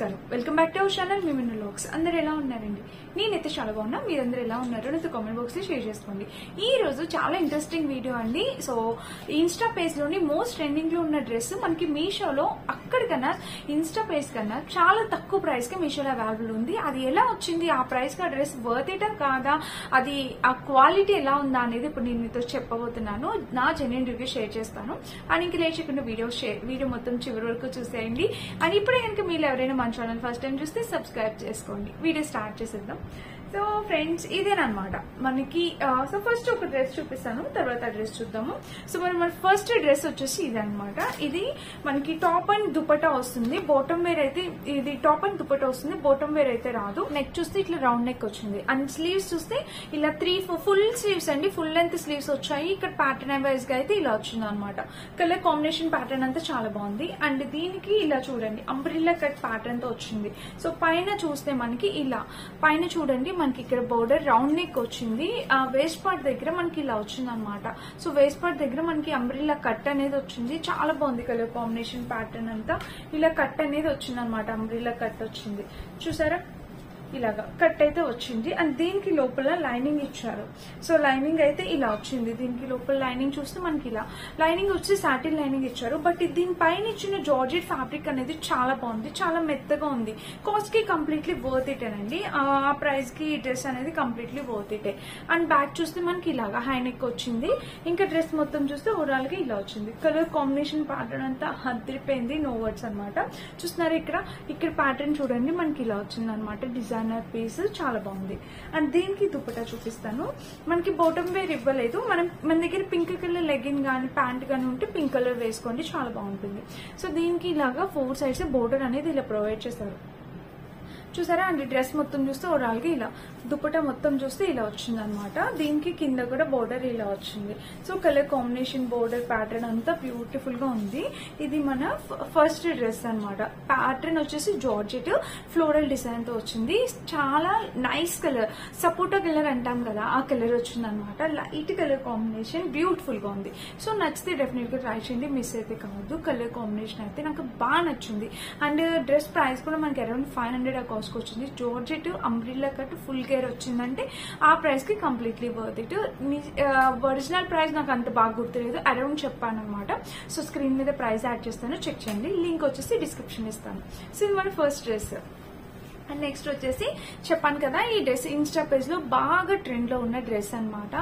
నమస్కారం welcome back to our channel మిమిన్ vlogs అందరూ ఎలా ఉన్నారండి నేనైతే చాలా బాగున్నా మీరందరూ ఎలా ఉన్నారో నాతో కామెంట్ బాక్స్ లో షేర్ చేసుకోండి ఈ రోజు చాలా ఇంట్రెస్టింగ్ వీడియో అండి సో ఇన్స్టా పేజ్ లోని మోస్ట్ ట్రెండింగ్ లో ఉన్న డ్రెస్ మనకి మీషోలో అక్కడికన్నా ఇన్స్టా పేజ్ కన్నా చాలా తక్కువ ప్రైస్ కి మీషోలో అవైలబుల్ ఉంది అది ఎలా వచ్చింది ఆ ప్రైస్ కి ఆ డ్రెస్ వర్త్ ఇటా కాదా అది ఆ క్వాలిటీ ఎలా ఉందా అనేది ఇప్పుడు నేను మీతో చెప్పబోతున్నాను నా జెన్యూన్ రివ్యూ షేర్ చేస్తాను అండ్ ఇంక లేచకుండా వీడియో మొత్తం చివరి వరకు చూసేయండి అండ్ ఇప్పుడే కనుక మీరు ఎవరైనా మన ఛానల్ ఫస్ట్ టైం చూస్తే సబ్స్క్రైబ్ చేసుకోండి వీడియో స్టార్ట్ చేసేద్దాం సో ఫ్రెండ్స్ ఇదేనమాట మనకి సో ఫస్ట్ ఒక డ్రెస్ చూపిస్తాను తర్వాత డ్రెస్ చూద్దాము సో మన ఫస్ట్ డ్రెస్ వచ్చేసి ఇదనమాట ఇది మనకి టాప్ అండ్ దుపట్టా వస్తుంది బాటమ్ వేర్ అయితే ఇది టాప్ అండ్ దుపట్టా వస్తుంది బాటమ్ వేర్ అయితే రాదు నెక్ చూస్తే ఇట్లా రౌండ్ నెక్ వచ్చింది అండ్ స్లీవ్స్ చూస్తే ఇలా 3-4 ఫుల్ స్లీవ్స్ అండి ఫుల్ లెంత్ స్లీవ్స్ వచ్చాయి ఇక్కడ ప్యాటర్న్ వైజ్ గా అయితే ఇలా వచ్చింది అనమాట కలర్ కాంబినేషన్ ప్యాటర్న్ అంతా చాలా బాగుంది అండ్ దీనికి ఇలా చూడండి అంబ్రిల్లా కట్ ప్యాటర్న్ తో వచ్చింది సో పైన చూస్తే మనకి ఇలా పైన చూడండి మనకి ఇక్కడ బోర్డర్ రౌండ్ నెక్ వచ్చింది ఆ వేస్ట్ పార్ట్ దగ్గర మనకి ఇలా వచ్చింది అనమాట సో వేస్ట్ పార్ట్ దగ్గర మనకి అంబ్రిల్లా కట్ అనేది వచ్చింది చాలా బాగుంది కలర్ కాంబినేషన్ ప్యాటర్న్ అంతా ఇలా కట్ అనేది వచ్చింది అనమాట అంబ్రిల్లా కట్ వచ్చింది చూసారా ఇలాగా కట్ అయితే వచ్చింది అండ్ దీనికి లోపల లైనింగ్ ఇచ్చారు సో లైనింగ్ అయితే ఇలా వచ్చింది దీనికి లోపల లైనింగ్ చూస్తే మనకి ఇలా లైనింగ్ వచ్చి సాటిన్ లైనింగ్ ఇచ్చారు బట్ దీనిపైన ఇచ్చిన జార్జెట్ ఫ్యాబ్రిక్ అనేది చాలా బాగుంది చాలా మెత్తగా ఉంది కాస్ట్ కి కంప్లీట్లీ వర్త్ ఇట్ అండి ఆ ప్రైస్ కి డ్రెస్ అనేది కంప్లీట్లీ వర్త్ ఇటే అండ్ బ్యాక్ చూస్తే మనకి ఇలాగా హై నెక్ వచ్చింది ఇంకా డ్రెస్ మొత్తం చూస్తే ఓవరాల్ గా ఇలా వచ్చింది కలర్ కాంబినేషన్ ప్యాటర్న్ అంతా అదిరిపోయింది నో వర్డ్స్ అనమాట చూస్తున్నారు ఇక్కడ ప్యాటర్న్ చూడండి మనకి ఇలా వచ్చింది అనమాట డిజైనర్ పీస్ చాలా బాగుంది అండ్ దీనికి దుపట్టా చూపిస్తాను మనకి బాటమ్ వేర్ ఇవ్వలేదు మన దగ్గర పింక్ కలర్ లెగిన్ గానీ ప్యాంట్ గానీ ఉంటే పింక్ కలర్ వేసుకోండి చాలా బాగుంటుంది సో దీనికి ఇలాగా 4 సైడ్స్ బోర్డర్ అనేది ఇలా ప్రొవైడ్ చేశారు చూసారా అండ్ డ్రెస్ మొత్తం చూస్తే ఓవరాల్ గా ఇలా దుపట్టా మొత్తం చూస్తే ఇలా వచ్చింది అనమాట దీనికి కింద కూడా బోర్డర్ ఇలా వచ్చింది so colour combination border pattern అంతా బ్యూటిఫుల్ గా ఉంది ఇది మన ఫస్ట్ డ్రెస్ అనమాట ప్యాటర్న్ వచ్చేసి జార్జెట్ ఫ్లోరల్ డిజైన్ తో వచ్చింది చాలా నైస్ కలర్ సపోటా కలర్ అంటాం కదా ఆ కలర్ వచ్చింది అనమాట లైట్ కలర్ కాంబినేషన్ బ్యూటిఫుల్ గా ఉంది సో నచ్చితే డెఫినెట్ గా ట్రై చేయండి మిస్ అయితే కావద్దు కలర్ కాంబినేషన్ అయితే నాకు బాగా నచ్చింది అండ్ డ్రెస్ ప్రైస్ కూడా మనకి అరౌండ్ 500 కాస్ట్ వచ్చింది georgette umbrella cut full gear వచ్చిందంటే ఆ ప్రైస్ కి completely worth it original price నాకు అంత బాగా గుర్తులేదు అరౌండ్ చెప్పాను అనమాట సో స్క్రీన్ మీద ప్రైస్ యాడ్ చేస్తాను చెక్ చేయండి లింక్ వచ్చేసి డిస్క్రిప్షన్ ఇస్తాను సో ఇది మన ఫస్ట్ డ్రెస్ అండ్ నెక్స్ట్ వచ్చేసి చెప్పాను కదా ఈ డ్రెస్ ఇన్స్టా పేజ్ లో బాగా ట్రెండ్ లో ఉన్న డ్రెస్ అనమాట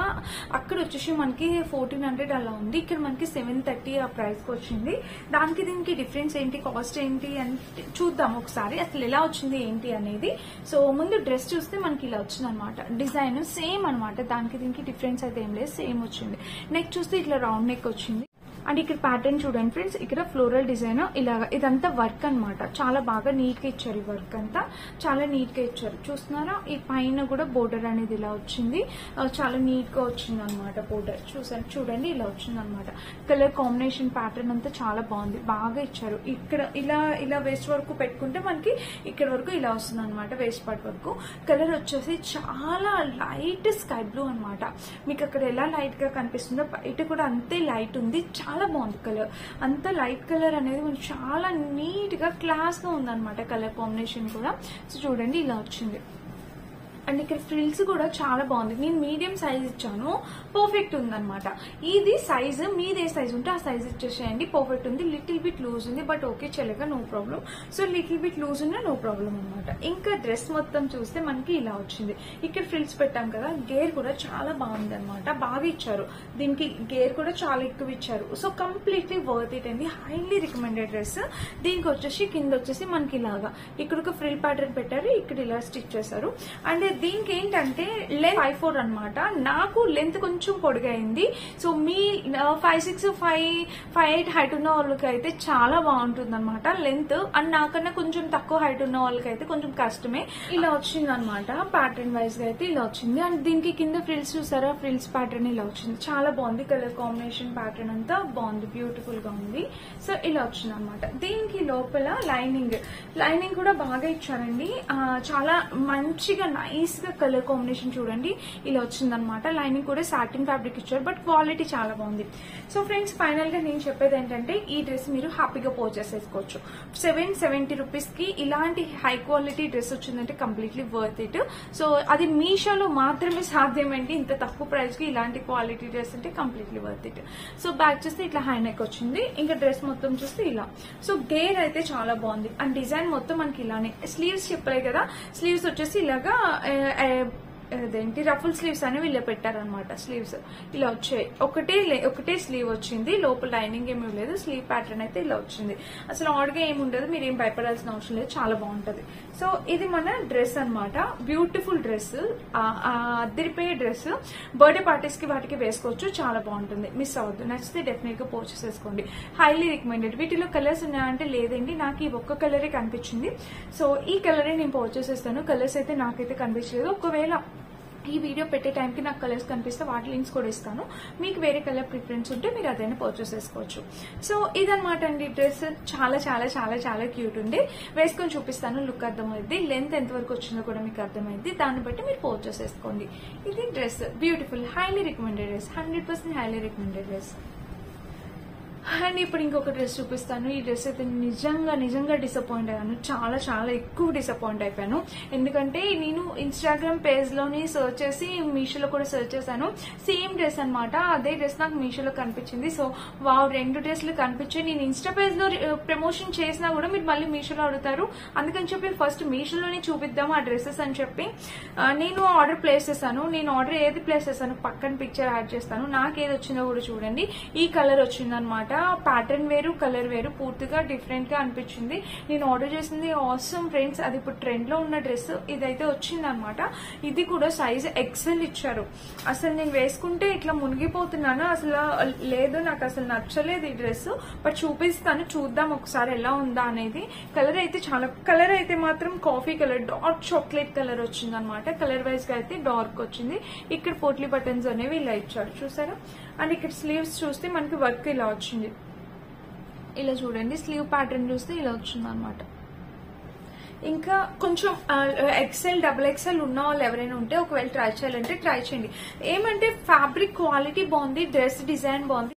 అక్కడ వచ్చేసి మనకి 1400 అలా ఉంది ఇక్కడ మనకి 730 ఆ ప్రైస్ కి వచ్చింది దానికి దీనికి డిఫరెన్స్ ఏంటి కాస్ట్ ఏంటి అని చూద్దాం ఒకసారి అసలు ఎలా వచ్చింది ఏంటి అనేది సో ముందు డ్రెస్ చూస్తే మనకి ఇలా వచ్చింది అనమాట డిజైన్ సేమ్ అనమాట దానికి దీనికి డిఫరెన్స్ అయితే ఏం లేదు సేమ్ వచ్చింది నెక్ చూస్తే ఇట్లా రౌండ్ నెక్ వచ్చింది అండ్ ఇక్కడ ప్యాటర్న్ చూడండి ఫ్రెండ్స్ ఇక్కడ ఫ్లోరల్ డిజైన్ ఇలాగా ఇదంతా వర్క్ అనమాట చాలా బాగా నీట్ గా ఇచ్చారు ఈ వర్క్ అంతా చాలా నీట్ గా ఇచ్చారు చూస్తున్నారా ఈ పైన కూడా బోర్డర్ అనేది ఇలా వచ్చింది చాలా నీట్ గా వచ్చింది అనమాట బోర్డర్ చూడండి ఇలా వచ్చింది అనమాట కలర్ కాంబినేషన్ ప్యాటర్న్ అంతా చాలా బాగుంది బాగా ఇచ్చారు ఇక్కడ ఇలా వేస్ట్ వరకు పెట్టుకుంటే మనకి ఇక్కడ వరకు ఇలా వస్తుంది అనమాట వేస్ట్ పార్ట్ వరకు కలర్ వచ్చేసి చాలా లైట్ స్కై బ్లూ అనమాట మీకు అక్కడ ఎలా లైట్ గా కనిపిస్తుందో బయట కూడా అంతే లైట్ ఉంది చాలా బాగుంది కలర్ అంత లైట్ కలర్ అనేది మనకి చాలా నీట్ గా క్లాస్ గా ఉందన్నమాట కలర్ కాంబినేషన్ కూడా సో చూడండి ఇలా వచ్చింది అండ్ ఇక్కడ ఫ్రిల్స్ కూడా చాలా బాగుంది నేను మీడియం సైజ్ ఇచ్చాను పర్ఫెక్ట్ ఉందన్నమాట ఇది సైజ్ మీదే సైజ్ ఉంటే ఆ సైజ్ ఇచ్చేసేయండి పర్ఫెక్ట్ ఉంది లిటిల్ బిట్ లూజ్ ఉంది బట్ ఓకే చెల్లగా no problem so little bit loose ఉన్నా నో ప్రాబ్లం అనమాట ఇంకా డ్రెస్ మొత్తం చూస్తే మనకి ఇలా వచ్చింది ఇక్కడ ఫ్రిల్స్ పెట్టాం కదా గేర్ కూడా చాలా బాగుంది అనమాట బాగా ఇచ్చారు దీనికి గేర్ కూడా చాలా ఎక్కువ ఇచ్చారు సో కంప్లీట్లీ వర్త్ ఇట్ అండి హైలీ రికమెండెడ్ డ్రెస్ దీనికి వచ్చేసి కింద వచ్చేసి మనకి ఇలాగా ఇక్కడ ఒక ఫ్రిల్ ప్యాటర్న్ పెట్టారు ఇక్కడ ఇలా స్టిచ్ చేశారు అండ్ దీనికి ఏంటంటే లెంత్ 5'4" అనమాట నాకు లెంత్ కొంచెం పొడిగైంది సో మీ 5'6", 5'8" హైట్ ఉన్న వాళ్ళకి అయితే చాలా బాగుంటుంది అనమాట లెంత్ అండ్ నాకన్నా కొంచెం తక్కువ హైట్ ఉన్న వాళ్ళకి అయితే కొంచెం కష్టమే ఇలా వచ్చింది అనమాట ప్యాటర్న్ వైజ్ గా అయితే ఇలా వచ్చింది అండ్ దీనికి కింద ఫ్రిల్స్ చూసారా ఫ్రిల్స్ ప్యాటర్న్ ఇలా వచ్చింది చాలా బాగుంది కలర్ కాంబినేషన్ ప్యాటర్న్ అంతా బాగుంది బ్యూటిఫుల్ గా ఉంది సో ఇలా వచ్చింది అనమాట దీనికి లోపల లైనింగ్ కూడా బాగా ఇచ్చారండి చాలా మంచిగా నైస్ గా కలర్ కాంబినేషన్ చూడండి ఇలా వచ్చిందనమాట లైనింగ్ కూడా సాటిన్ ఫ్యాబ్రిక్ ఇచ్చారు, బట్ క్వాలిటీ చాలా బాగుంది. సో ఫ్రెండ్స్, ఫైనల్ గా నేను చెప్పేది ఏంటంటే ఈ డ్రెస్ మీరు హ్యాపీగా పర్చేస్ చేసుకోవచ్చు. 770 రూపీస్ కి ఇలాంటి హై క్వాలిటీ డ్రెస్ వచ్చిందంటే కంప్లీట్లీ వర్త్ ఇట్. సో అది మీషోలో మాత్రమే సాధ్యమండి. ఇంత తక్కువ ప్రైస్ కి ఇలాంటి క్వాలిటీ డ్రెస్ అంటే completely worth it. So back చూస్తే ఇట్లా హై నెక్ వచ్చింది, ఇంకా డ్రెస్ మొత్తం చూస్తే ఇలా. సో గేర్ అయితే చాలా బాగుంది అండ్ డిజైన్ మొత్తం మనకి ఇలానే. స్లీవ్స్ చెప్పలే కదా, స్లీవ్స్ వచ్చేసి ఇలాగా అదేంటి రఫుల్ స్లీవ్స్ అని వీళ్ళు పెట్టారనమాట. స్లీవ్స్ ఇలా వచ్చాయి, ఒకటే స్లీవ్ వచ్చింది, లోపల లైనింగ్ ఏమీ లేదు. స్లీవ్ ప్యాటర్న్ అయితే ఇలా వచ్చింది. అసలు ఆడ్గా ఏమి ఉండదు, మీరేం భయపడాల్సిన అవసరం లేదు, చాలా బాగుంటది. సో ఇది మన డ్రెస్ అనమాట. బ్యూటిఫుల్ డ్రెస్, అద్దరిపోయే డ్రెస్. బర్త్డే పార్టీస్ కి వాటికి వేసుకోవచ్చు, చాలా బాగుంటుంది. మిస్ అవ్వద్దు, నచ్చితే డెఫినెట్ గా పర్చేస్ చేసుకోండి. Highly recommended. వీటిలో కలర్స్ ఉన్నాయంటే లేదండి, నాకు ఈ ఒక్క కలరే కనిపించింది. సో ఈ కలరే నేను పర్చేస్ చేస్తాను. కలర్స్ అయితే నాకైతే కనిపించలేదు. ఒకవేళ ఈ వీడియో పెట్టే టైంకి నాకు కలర్స్ కనిపిస్తే వాటి లింక్స్ కూడా ఇస్తాను. మీకు వేరే కలర్ ప్రిఫరెన్స్ ఉంటే మీరు అదైనా పర్చేస్ చేసుకోవచ్చు. సో ఇదనమాట అండి డ్రెస్. చాలా చాలా చాలా చాలా క్యూట్ ఉంది. వేసుకొని చూపిస్తాను, లుక్ అర్థమైంది. లెంత్ ఎంతవరకు వచ్చిందో కూడా మీకు అర్థమైంది. దాన్ని బట్టి మీరు పర్చేస్ చేసుకోండి. ఇది dress beautiful, highly recommended dress, 100% highly recommended dress. And ఇప్పుడు ఇంకొక డ్రెస్ చూపిస్తాను. ఈ డ్రెస్ అయితే నిజంగా డిసప్పాయింట్ అయ్యాను. చాలా చాలా ఎక్కువ డిసప్పాయింట్ అయిపోయాను. ఎందుకంటే నేను ఇన్స్టాగ్రామ్ పేజ్ లోని సర్చ్ చేసి మీషోలో కూడా సర్చ్ చేశాను. సేమ్ డ్రెస్ అనమాట. అదే డ్రెస్ నాకు మీషోలో కనిపించింది. సో వావ్, 2 డ్రెస్లు కనిపించాయి. నేను ఇన్స్టా పేజ్ లో ప్రమోషన్ చేసినా కూడా మీరు మళ్ళీ మీషోలో అడుగుతారు. అందుకని చెప్పి ఫస్ట్ మీషోలోనే చూపిద్దాం ఆ డ్రెస్సెస్ అని చెప్పి నేను ఆర్డర్ ప్లేస్ చేశాను. నేను ఆర్డర్ ఏది ప్లేస్ చేశాను పక్కన పిక్చర్ యాడ్ చేస్తాను. నాకు ఏది వచ్చిందో కూడా చూడండి. ఈ కలర్ వచ్చిందనమాట. ప్యాటర్న్ వేరు, కలర్ వేరు, పూర్తిగా డిఫరెంట్ గా అనిపించింది. నేను ఆర్డర్ చేసింది ఆసమ్ ఫ్రెండ్స్. అది ఇప్పుడు ట్రెండ్ లో ఉన్న డ్రెస్ ఇదైతే వచ్చిందనమాట. ఇది కూడా సైజ్ ఎక్సెల్ ఇచ్చారు. అసలు నేను వేసుకుంటే ఇట్లా మునిగిపోతున్నాను. అసలు లేదు, నాకు అసలు నచ్చలేదు ఈ డ్రెస్. బట్ చూపిస్తాను, చూద్దాం ఒకసారి ఎలా ఉందా అనేది. కలర్ అయితే మాత్రం coffee colour, dark chocolate colour వచ్చింది అనమాట. కలర్ వైజ్ గా అయితే డార్క్ వచ్చింది. ఇక్కడ పోట్లీ బటన్స్ అనేవి ఇలా ఇచ్చారు, చూసారా. అండ్ ఇక్కడ స్లీవ్స్ చూస్తే మనకి వర్క్ ఇలా వచ్చింది. ఇలా చూడండి, స్లీవ్ ప్యాటర్న్ చూస్తే ఇలా వచ్చింది అనమాట. ఇంకా కొంచెం ఎక్సెల్, డబుల్ ఎక్సెల్ ఉన్న వాళ్ళు ఎవరైనా ఉంటే ఒకవేళ ట్రై చేయాలంటే ట్రై చేయండి. ఏమంటే ఫ్యాబ్రిక్ క్వాలిటీ బాగుంది, డ్రెస్ డిజైన్ బాగుంది.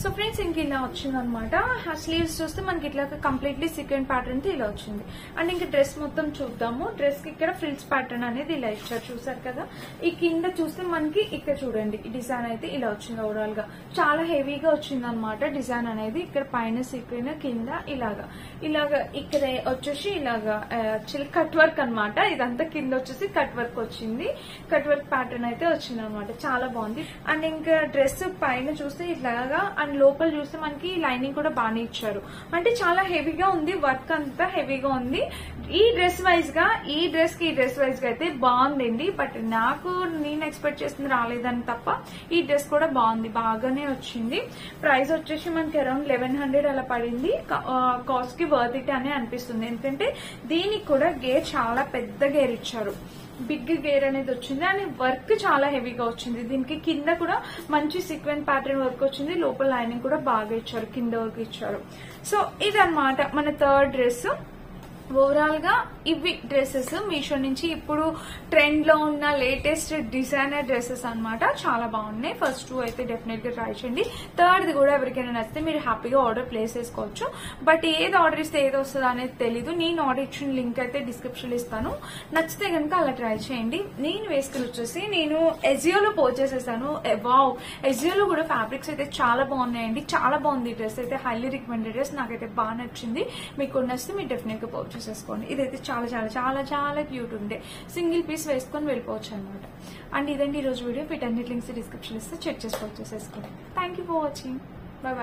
సో ఫ్రెండ్స్, ఇంక ఇలా వచ్చింది అనమాట. స్లీవ్స్ చూస్తే మనకి ఇట్లా కంప్లీట్లీ సీక్వెన్స్ ప్యాటర్న్ తో ఇలా వచ్చింది. అండ్ ఇంకా డ్రెస్ మొత్తం చూద్దాము. డ్రెస్ కి ఇక్కడ ఫ్రిల్స్ ప్యాటర్న్ అనేది ఇలా ఇచ్చారు, చూసారు కదా. ఈ కింద చూస్తే మనకి ఇక్కడ చూడండి, ఈ డిజైన్ అయితే ఇలా వచ్చింది. ఓవరాల్ గా చాలా హెవీగా వచ్చింది అనమాట డిజైన్ అనేది. ఇక్కడ పైన సీక్వెన్, కింద ఇలాగా ఇక్కడ వచ్చేసి ఇలాగా కట్ వర్క్ అనమాట. ఇదంతా కింద వచ్చేసి కట్ వర్క్ వచ్చింది. కట్ వర్క్ ప్యాటర్న్ అయితే వచ్చింది అనమాట. చాలా బాగుంది. అండ్ ఇంకా డ్రెస్ పైన చూస్తే ఇట్లాగా, అండ్ లోపల చూస్తే మనకి లైనింగ్ కూడా బాగానే ఇచ్చారు. అంటే చాలా హెవీగా ఉంది, వర్క్ అంతా హెవీగా ఉంది. ఈ డ్రెస్ వైజ్ గా ఈ డ్రెస్ గా అయితే బాగుందండి. బట్ నేను ఎక్స్పెక్ట్ చేసింది రాలేదని తప్ప ఈ డ్రెస్ కూడా బాగుంది, బాగానే వచ్చింది. ప్రైస్ వచ్చేసి మనకి అరౌండ్ 1100 అలా పడింది. కాస్ట్ కి వర్త్ ఇట్ అని అనిపిస్తుంది. ఎందుకంటే దీనికి కూడా గేర్ చాలా పెద్ద గేర్ ఇచ్చారు, బిగ్ గేర్ అనేది వచ్చింది. అండ్ వర్క్ చాలా హెవీగా వచ్చింది. దీనికి కింద కూడా మంచి సీక్వెన్స్ ప్యాటర్న్ వర్క్ వచ్చింది. లోపల లైనింగ్ కూడా బాగా ఇచ్చారు, కింద వర్క్ ఇచ్చారు. సో ఇదన్నమాట మన థర్డ్ డ్రెస్. ఓవరాల్ గా ఇవి డ్రెస్సెస్ మీషో నుంచి ఇప్పుడు ట్రెండ్ లో ఉన్న లేటెస్ట్ డిజైనర్ డ్రెస్సెస్ అన్నమాట. చాలా బాగున్నాయి. ఫస్ట్ 2 అయితే డెఫినెట్ గా ట్రై చేయండి. థర్డ్ కూడా ఎవరికైనా నచ్చితే మీరు హ్యాపీగా ఆర్డర్ ప్లేస్ చేసుకోవచ్చు. బట్ ఏది ఆర్డర్ ఇస్తే ఏది వస్తుందో అనేది తెలీదు. నేను ఆర్డర్ ఇచ్చిన లింక్ అయితే డిస్క్రిప్షన్ లో ఇస్తాను. నచ్చితే కనుక అలా ట్రై చేయండి. నేను వేసుకుని వచ్చేసి నేను ఎజియోలో పర్చేస్ చేశాను. వావ్, ఎజియోలో కూడా ఫ్యాబ్రిక్స్ అయితే చాలా బాగున్నాయండి. చాలా బాగుంది డ్రెస్ అయితే, హైలీ రికమెండెడ్ డ్రెస్. నాకైతే బాగా నచ్చింది. మీకు నచ్చితే మీరు డెఫినెట్ గా పర్చేస్ చేసుకోండి. ఇదైతే చాలా చాలా చాలా చాలా క్యూట్ ఉండే, సింగిల్ పీస్ వేసుకొని వెళ్ళిపోవచ్చు అనమాట. అండ్ ఇదండి ఈ రోజు వీడియో. వీటన్నిటి లింక్స్ డిస్క్రిప్షన్ ఇస్తే చెక్ చేసుకోవచ్చు, చేసుకోండి. Thank you for watching. By by.